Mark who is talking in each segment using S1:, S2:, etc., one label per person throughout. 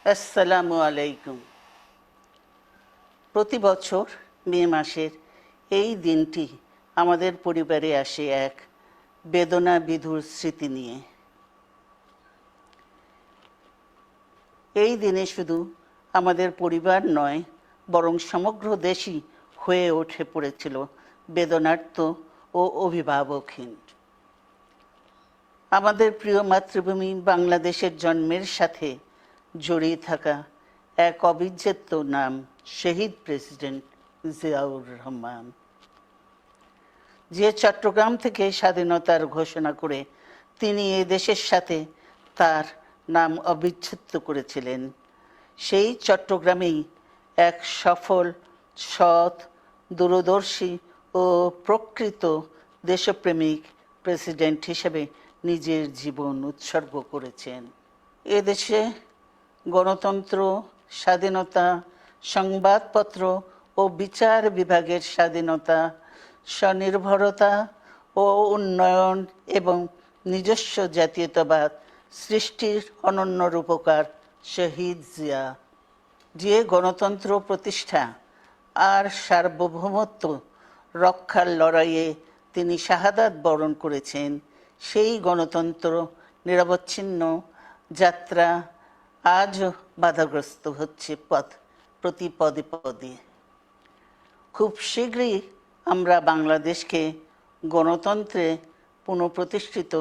S1: আসসালামু আলাইকুম। প্রতি বছর মে মাসের এই দিনটি আমাদের পরিবারে আসে এক বেদনা বিধুর স্মৃতি নিয়ে। এই দিনে শুধু আমাদের পরিবার নয়, বরং সমগ্র দেশই হয়ে উঠে পড়েছিল বেদনার্ত ও অভিভাবকহীন। আমাদের প্রিয় মাতৃভূমি বাংলাদেশের জন্মের সাথে জড়িয়ে থাকা এক অবিচ্ছেদ্য নাম শহীদ প্রেসিডেন্ট জিয়াউর রহমান, যে চট্টগ্রাম থেকে স্বাধীনতার ঘোষণা করে তিনি এ দেশের সাথে তার নাম অবিচ্ছেদ্য করেছিলেন। সেই চট্টগ্রামেই এক সফল, সৎ, দূরদর্শী ও প্রকৃত দেশপ্রেমিক প্রেসিডেন্ট হিসেবে নিজের জীবন উৎসর্গ করেছেন। এদেশে গণতন্ত্র, স্বাধীনতা, সংবাদপত্র ও বিচার বিভাগের স্বাধীনতা, স্বনির্ভরতা ও উন্নয়ন এবং নিজস্ব জাতীয়তাবাদ সৃষ্টির অনন্য রূপকার শহীদ জিয়া, যে গণতন্ত্র প্রতিষ্ঠা আর সার্বভৌমত্ব রক্ষার লড়াইয়ে তিনি শাহাদাত বরণ করেছেন, সেই গণতন্ত্র নিরবচ্ছিন্ন যাত্রা আজও বাধাগ্রস্ত হচ্ছে প্রতি পদে পদে। খুব শীঘ্রই আমরা বাংলাদেশকে গণতন্ত্রে পুনঃপ্রতিষ্ঠিত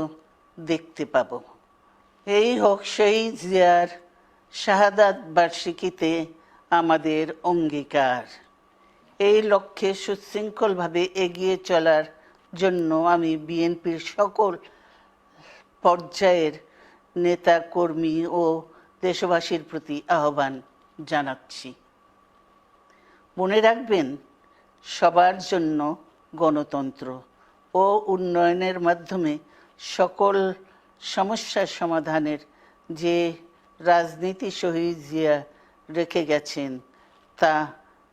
S1: দেখতে পাব। এই হোক শহীদ জিয়ার শাহাদাত বার্ষিকীতে আমাদের অঙ্গীকার। এই লক্ষ্যে সুশৃঙ্খলভাবে এগিয়ে চলার জন্য আমি বিএনপির সকল পর্যায়ের নেতা কর্মী ও দেশবাসীর প্রতি আহ্বান জানাচ্ছি। মনে রাখবেন, সবার জন্য গণতন্ত্র ও উন্নয়নের মাধ্যমে সকল সমস্যার সমাধানের যে রাজনীতি শহীদ জিয়া রেখে গেছেন, তা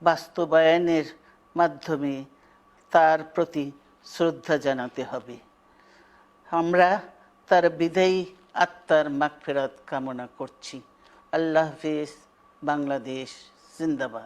S1: বাস্তবায়নের মাধ্যমে তার প্রতি শ্রদ্ধা জানাতে হবে। আমরা তার বিদায়ী আত্মার মাগফিরাত কামনা করছি। আল্লাহ হাফেজ। বাংলাদেশ জিন্দাবাদ।